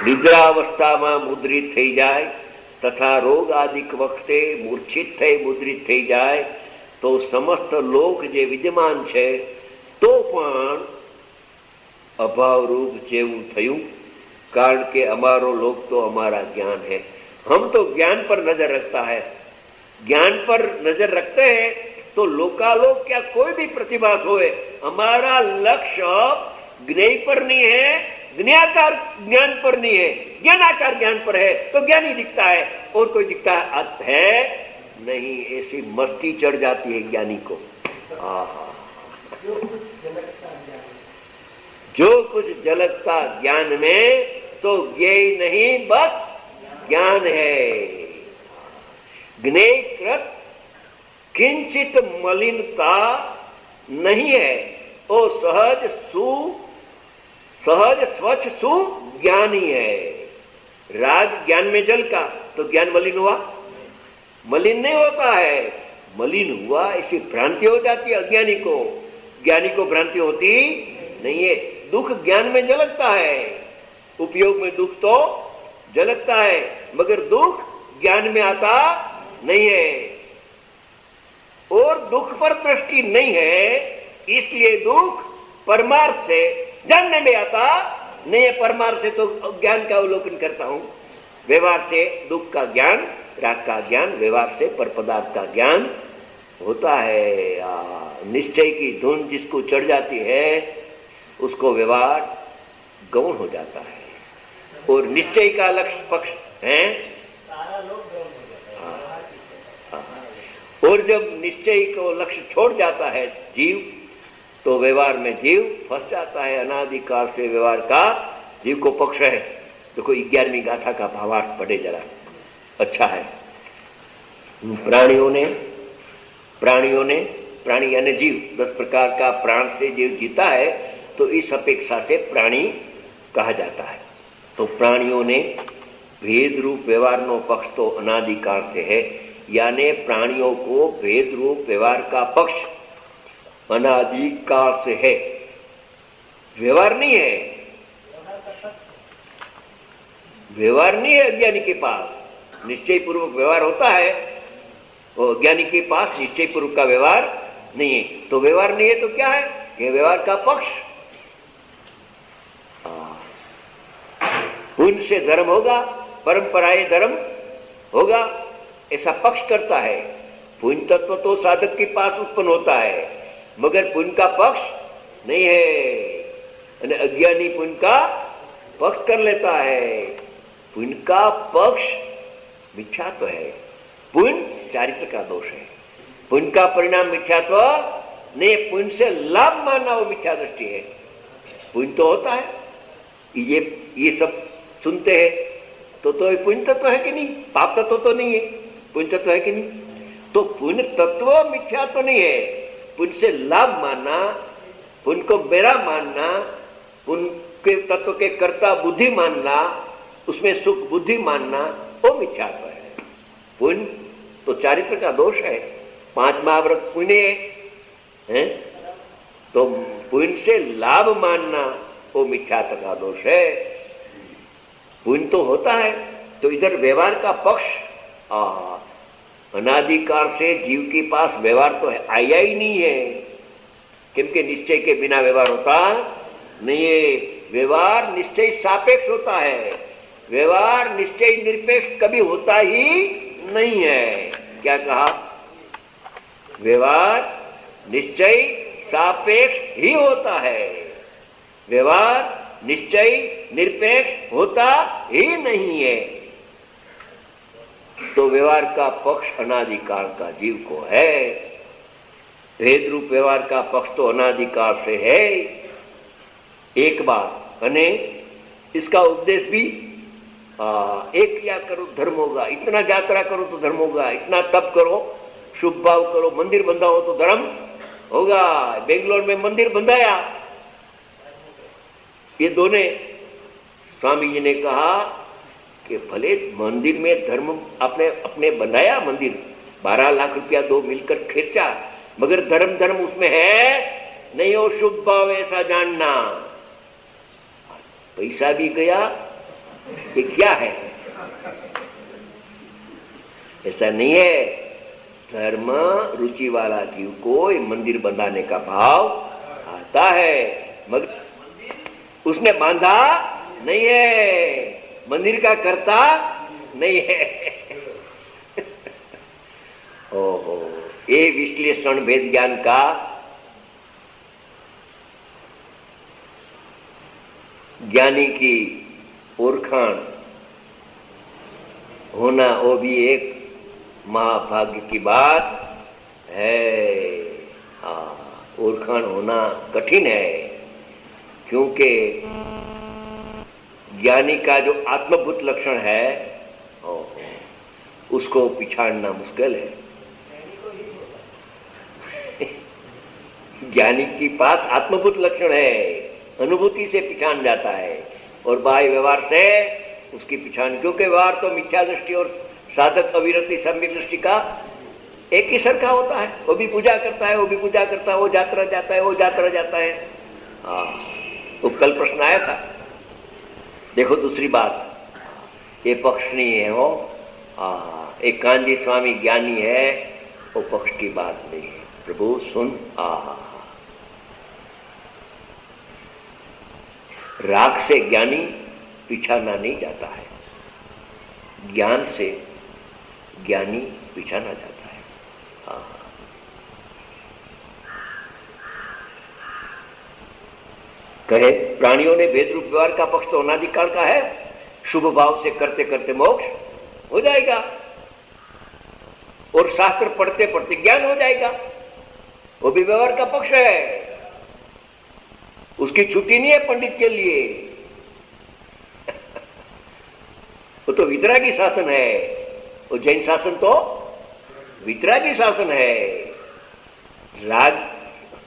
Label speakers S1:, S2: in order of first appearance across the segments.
S1: નિદ્રાવસ્થામાં મુદ્રિત થઈ જાય તથા રોગ આદિક વખતે મૂર્છિત થઈ મુદ્રિત થઈ જાય તો સમસ્ત લોક જે વિદ્યમાન છે તો પણ અભાવરૂપ જેવું થયું, કારણ કે અમારો लोक तो हमारा ज्ञान है। हम तो ज्ञान पर नजर रखता है, ज्ञान पर नजर रखते हैं तो लोकालोक क्या कोई भी प्रतिभास होए, हमारा लक्ष्य ज्ञेय पर नहीं है, ज्ञाकार ज्ञान पर नहीं है, ज्ञानाकार ज्ञान पर है। तो ज्ञान ही दिखता है और कोई दिखता है नहीं। ऐसी मस्ती चढ़ जाती है ज्ञानी को। जो कुछ झलकता ज्ञान में तो ज्ञेय नहीं बस ज्ञान है। ज्ञेयकृत किंचित मलिनता नहीं है, वो सहज स्वच्छ सुज्ञानी है। राग ज्ञान में जल का तो ज्ञान मलिन हुआ? मलिन नहीं होता है। मलिन हुआ ऐसी भ्रांति हो जाती है अज्ञानी को, ज्ञानी को भ्रांति होती नहीं है। दुख ज्ञान में झलकता है, उपयोग में दुख तो झलकता है, मगर दुख ज्ञान में आता नहीं है और दुख पर दृष्टि नहीं है, इसलिए दुख परमार्थ से जानने में आता नहीं है। परमार्थ से तो ज्ञान का अवलोकन करता हूं, व्यवहार से दुख का ज्ञान, राग का ज्ञान, व्यवहार से पर पदार्थ का ज्ञान होता है। निश्चय की धुन जिसको चढ़ जाती है उसको व्यवहार गौण हो जाता है और निश्चय का लक्ष्य पक्ष है। और जब निश्चय को लक्ष्य छोड़ जाता है जीव तो व्यवहार में जीव फंस जाता है। अनादिकाल से व्यवहार का जीव को पक्ष है। देखो 11वीं गाथा का भावार्थ पढ़े जरा, अच्छा है। प्राणी यानी जीव 10 प्रकार का प्राण से जीव जीता है, तो इस अपेक्षा से प्राणी कहा जाता है। तो प्राणियों ने भेद रूप व्यवहार नो पक्ष तो अनादिकाल से है, यानी प्राणियों को भेद रूप व्यवहार का पक्ष अनादिकाल से है। व्यवहार नहीं है, व्यवहार नहीं है अज्ञानी के पास। निश्चय पूर्वक व्यवहार होता है, और अज्ञानी के पास निश्चय पूर्वक का व्यवहार नहीं है। तो व्यवहार नहीं है तो क्या है? ये व्यवहार का पक्ष। पुण्य से धर्म होगा, परंपराएं धर्म होगा, ऐसा पक्ष करता है। पुण्य तत्व तो साधक के पास उत्पन्न होता है, मगर पुण्य का पक्ष नहीं है। अज्ञानी पुण्य का पक्ष कर लेता है। पुण्य का पक्ष मिथ्यात्व है। पुण्य चारित्र का दोष है। पुण्य का परिणाम मिथ्यात्व नहीं, पुण्य से लाभ मानना वो मिथ्या दृष्टि है। पुण्य तो होता है, ये सब सुनते हैं तो पुण्य तत्व है कि नहीं? पाप तत्व तो नहीं है, पुण्य तत्व है कि नहीं? तो पुण्य तत्व मिथ्या तो नहीं है। पुण्य से लाभ मानना, पुण्य को मेरा मानना, पुण्य के तत्व के कर्ता बुद्धि मानना, उसमें सुख बुद्धि मानना, वो मिथ्यात्व है। पुण्य तो चारित्र का दोष है। 5 महाव्रत पुण्य है, तो पुण्य से लाभ मानना वो मिथ्यात्व का दोष है। पुण्य तो होता है, तो इधर व्यवहार का पक्ष अनादिकाल से जीव के पास व्यवहार तो आया ही नहीं है, क्योंकि निश्चय के बिना व्यवहार होता नहीं है। व्यवहार निश्चय सापेक्ष होता है, व्यवहार निश्चय निरपेक्ष कभी होता ही नहीं है। क्या कहा? व्यवहार निश्चय सापेक्ष ही होता है, व्यवहार निश्चय निरपेक्ष होता ही नहीं है। तो व्यवहार का पक्ष अनादिकाल का जीव को है। भेद रूप व्यवहार का पक्ष तो अनादिकाल से है। एक बात अने इसका उपदेश भी एक या करो धर्म होगा, इतना यात्रा करो तो धर्म होगा, इतना तप करो, शुभ भाव करो, मंदिर बंधाओ तो धर्म होगा। बेंगलोर में मंदिर बंधाया, ये दोनों स्वामी जी ने कहा कि भले मंदिर में धर्म आपने अपने बनाया, मंदिर 12 लाख रुपया 2 मिलकर खर्चा, मगर धर्म उसमें है नहीं हो। शुभ भाव ऐसा जानना, पैसा भी गया ये क्या है? ऐसा नहीं है। धर्म रुचि वाला जीव को मंदिर बनाने का भाव आता है, मगर उसने बांधा नहीं है, मंदिर का करता नहीं है। ओहो, ये विश्लेषण भेद ज्ञान का ज्ञानी की ओरखान होना, वो भी एक महाभाग्य की बात है। ओरखान होना कठिन है, क्योंकि ज्ञानी का जो आत्मभूत लक्षण है उसको पिछाड़ना मुश्किल है। ज्ञानी के पास आत्मभूत लक्षण है, अनुभूति से पिछाड़ जाता है, और बाह्य व्यवहार से उसकी पिछाड़, क्योंकि व्यवहार तो मिथ्या दृष्टि और साधक अविरति सम्यक दृष्टि का एक ही सरखा होता है। वो भी पूजा करता है, वो भी पूजा करता है, वो यात्रा जाता है, वो यात्रा जाता है। तो कल प्रश्न आया था, देखो दूसरी बात, ये पक्ष नहीं है वो, एक कांजी स्वामी ज्ञानी है, वो पक्ष की बात नहीं है। प्रभु सुन, राग से ज्ञानी पिछाना नहीं जाता है, ज्ञान से ज्ञानी पिछाना जाता है। कहे प्राणियों ने भेद रूप व्यवहार का पक्ष तो अनादिकाल का है, शुभ भाव से करते करते मोक्ष हो जाएगा, और शास्त्र पढ़ते पढ़ते ज्ञान हो जाएगा, वो भी व्यवहार का पक्ष है। उसकी छुट्टी नहीं है पंडित के लिए। वो तो वितरागी शासन है, वो जैन शासन तो वितरागी शासन है।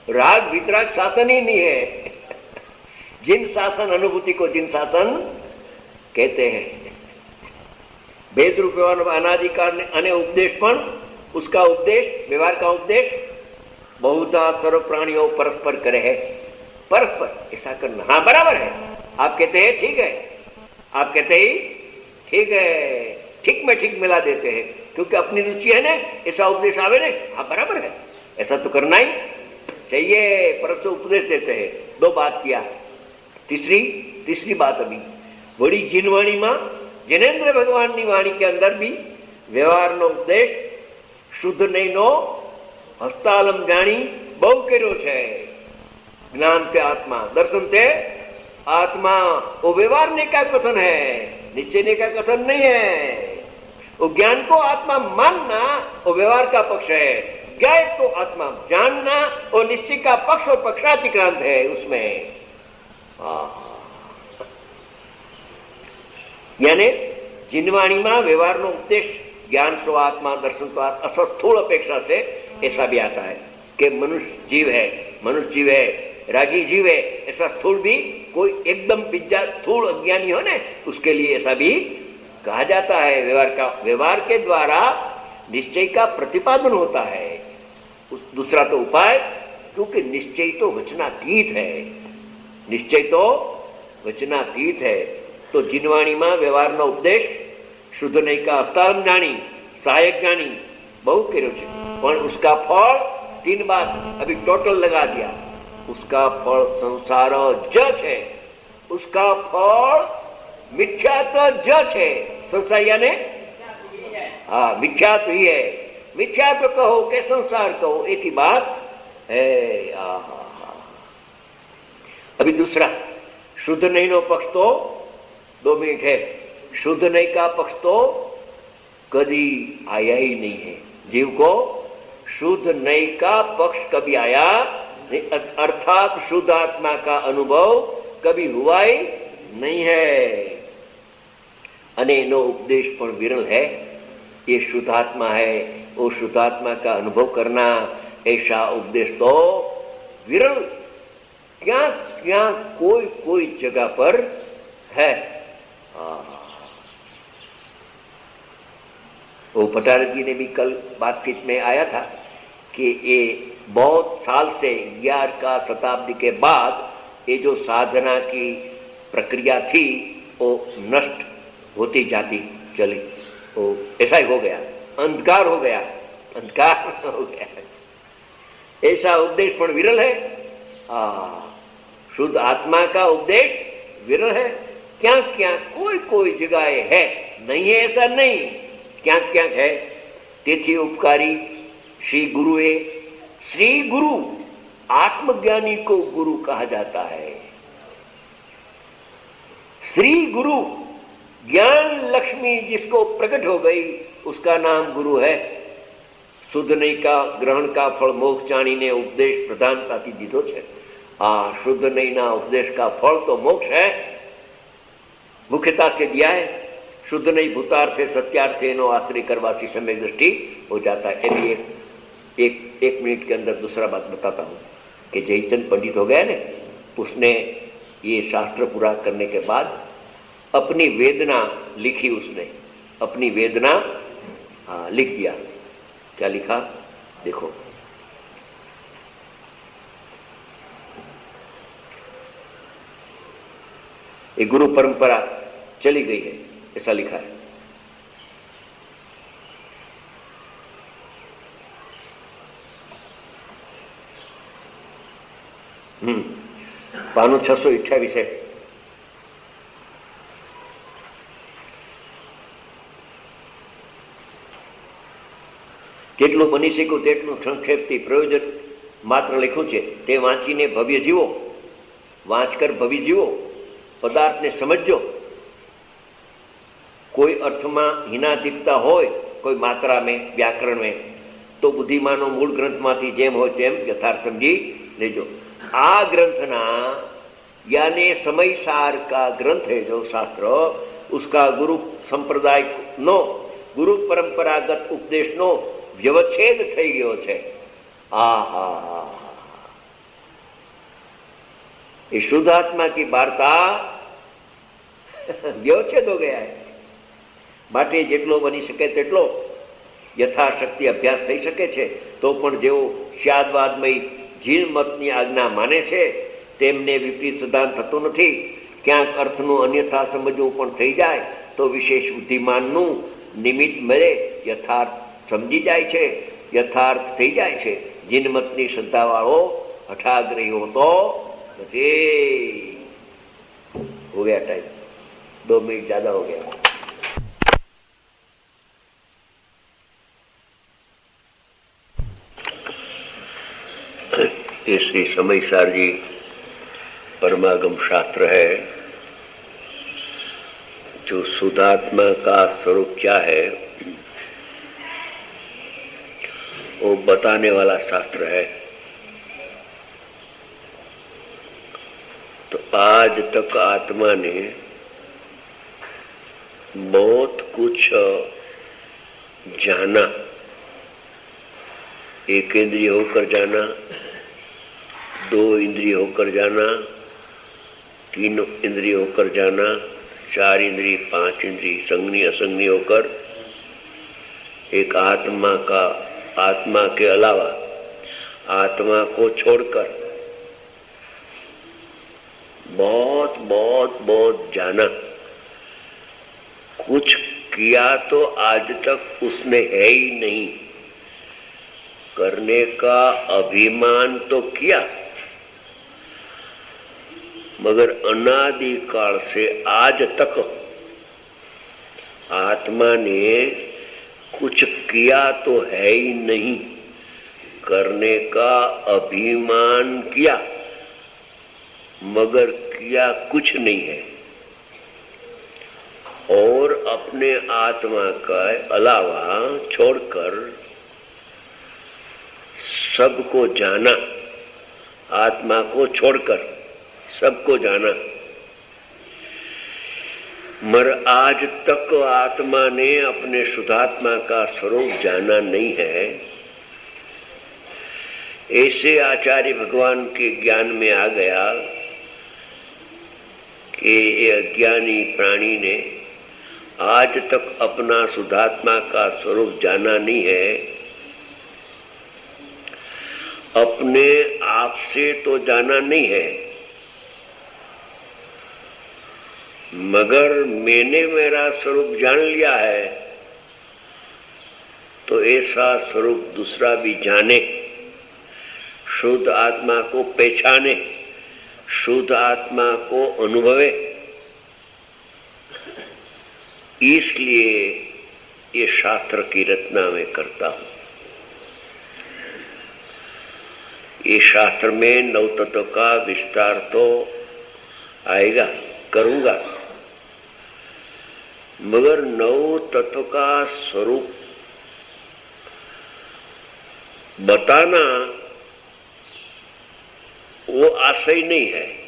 S1: राग वितराग शासन ही नहीं है। जिन शासन अनुभूति को जिन शासन कहते हैं। भेद रूप व्यवहार अनादिकाल अने उपदेश, पण उसका उपदेश, व्यवहार का उपदेश बहुधा सर्व प्राणियों परस्पर करे है। परस्पर ऐसा करना, हाँ बराबर है। आप कहते हैं ठीक है, आप कहते ही ठीक है, ठीक में ठीक मिला देते हैं, क्योंकि अपनी रुचि है ना, ऐसा उपदेश आवे ना, हाँ बराबर है, ऐसा तो करना ही चाहिए। परस्पर उपदेश देते हैं। दो बात किया, तीसरी बात अभी बड़ी जिनवाणी मां जिनेन्द्र भगवान की वाणी के अंदर भी व्यवहार नो उपदेश शुद्ध नहीं नो हस्तालम जानी बहु कर्यो छे। ज्ञान से आत्मा, दर्शन से आत्मा, वो व्यवहार ने का कथन है, निश्चय ने का कथन नहीं है। वो ज्ञान को आत्मा मानना वो व्यवहार का पक्ष है, ज्ञान को आत्मा जानना और निश्चय का पक्ष और पक्षातिक्रांत है उसमें। यानी जिनवाणी में व्यवहार नो उपदेश ज्ञान तो आत्मा, दर्शन तो आत्मा, स्थूल अपेक्षा से ऐसा भी आता है कि मनुष्य जीव है, रागी जीव है, ऐसा स्थूल भी कोई एकदम बिज्जा स्थूल अज्ञानी हो ना, उसके लिए ऐसा भी कहा जाता है। व्यवहार के द्वारा निश्चय का प्रतिपादन होता है। दूसरा तो उपाय, क्योंकि निश्चय तो वचनातीत है, निश्चय तो वचनातीत है। तो जिनवाणी में व्यवहार नो उपदेश शुद्ध नहीं का अवतारम जानी, सहायक जानी बहु कर्यो छे, पण उसका फल 3 बात अभी टोटल लगा दिया। उसका फल संसार ज है, उसका फल मिथ्यात्व ज है। संसार यानी हाँ मिथ्यात्व ही है। मिथ्यात्व कहो के संसार कहो एक ही बात है। अभी दूसरा शुद्ध नहीं नो पक्ष तो 2 मिनट है। शुद्ध नहीं का पक्ष तो कभी आया ही नहीं है। जीव को शुद्ध नहीं का पक्ष कभी आया नहीं, अर्थात शुद्ध आत्मा का अनुभव कभी हुआ ही नहीं है। अने नो उपदेश पण विरल है। ये शुद्धात्मा है, वो शुद्धात्मा का अनुभव करना, ऐसा उपदेश तो विरल क्या क्या कोई जगह पर है। वो पटार जी ने भी कल बातचीत में आया था कि ये बहुत साल से 11वीं शताब्दी के बाद ये जो साधना की प्रक्रिया थी वो नष्ट होती जाती चली, वो ऐसा ही हो गया, अंधकार हो गया, अंधकार हो गया। ऐसा उपदेश पण विरल है। शुद्ध आत्मा का उपदेश विरल है। क्या क्या कोई कोई जगह है, नहीं है ऐसा नहीं, क्या क्या है। तेथी उपकारी श्री गुरुए, श्री गुरु आत्मज्ञानी को गुरु कहा जाता है। श्री गुरु ज्ञान लक्ष्मी जिसको प्रकट हो गई उसका नाम गुरु है। शुद्ध नहीं का ग्रहण का फल मोक्ष जानी उपदेश प्रधानता दीधो है। शुद्ध नहीं ना उपदेश का फल तो मोक्ष है, मुख्यता से दिया है। शुद्ध नहीं भूतार्थ है, सत्यार्थ है, नो आश्रय करवासी समय दृष्टि हो जाता है। अभी एक मिनट के अंदर दूसरा बात बताता हूं कि जयचंद पंडित हो गया ने, उसने ये शास्त्र पूरा करने के बाद अपनी वेदना लिखी, उसने अपनी वेदना लिख दिया। क्या लिखा देखो, एक गुरु परंपरा चली गई है, ऐसा लिखा है। पानु 628 है। જેટલું બની શક્યું તેટલું સંક્ષેપથી પ્રયોજન માત્ર લખ્યું છે તે વાંચીને ભવ્ય જીવો, વાંચકર ભવ્ય જીવો, પદાર્થને સમજો। कोई अर्थ में हीनाधिकता होय, कोई मात्रा में, व्याकरण में, तो बुद्धिमानो मूल ग्रंथ मांथी जेम हो तेम यथार्थ समझी लेजो। आ ग्रंथना यानी समय सार का ग्रंथ है जो शास्त्र, उसका गुरु संप्रदाय नो, गुरु परंपरागत उपदेश नो व्यवच्छेद थई गयो छे। आहा, ये शुद्ध आत्मा की वार्ता व्यवच्छेद हो गया है। માટે જેટલો બની શકે તેટલો યથાશક્તિ અભ્યાસ થઈ શકે છે। તો પણ જેઓ સ્યાદવાદમય જીન મતની આજ્ઞા માને છે તેમને વિપરીત સિદ્ધાંત થતો નથી। ક્યાંક અર્થનું અન્યથા સમજવું પણ થઈ જાય તો વિશેષ બુદ્ધિમાનનું નિમિત્ત મળે, યથાર્થ સમજી જાય છે, યથાર્થ થઈ જાય છે। જીન મતની શ્રદ્ધાવાળો હઠાગ્રહી હોતો નથી। हो गया टाइम, 2 मिनट ज्यादा हो गया। ये श्री समयसार जी परमागम शास्त्र है, जो शुद्धात्मा का स्वरूप क्या है वो बताने वाला शास्त्र है। तो आज तक आत्मा ने बहुत कुछ जाना, एक इंद्रिय होकर जाना, 2 इंद्रिय होकर जाना, 3 इंद्रिय होकर जाना, 4 इंद्रिय, 5 इंद्रिय, संज्ञी असंज्ञी होकर एक आत्मा के अलावा आत्मा को छोड़कर बहुत बहुत बहुत जाना। कुछ किया तो आज तक उसने है ही नहीं, करने का अभिमान तो किया, मगर अनादिकाल से आज तक आत्मा ने कुछ किया तो है ही नहीं, करने का अभिमान किया मगर किया कुछ नहीं है। और अपने आत्मा का अलावा छोड़कर सबको जाना, आत्मा को छोड़कर सबको जाना। मगर आज तक आत्मा ने अपने शुद्धात्मा का स्वरूप जाना नहीं है। ऐसे आचार्य भगवान के ज्ञान में आ गया कि ये अज्ञानी प्राणी ने आज तक अपना शुद्धात्मा का स्वरूप जाना नहीं है। अपने आप से तो जाना नहीं है, मगर मैंने मेरा स्वरूप जान लिया है तो ऐसा स्वरूप दूसरा भी जाने, शुद्ध आत्मा को पहचाने, शुद्ध आत्मा को अनुभवे। इसलिए ये शास्त्र की रचना में करता हूं। ये शास्त्र में नव तत्व का विस्तार तो आएगा, करूंगा, मगर नव तत्व का स्वरूप बताना वो आशय नहीं है।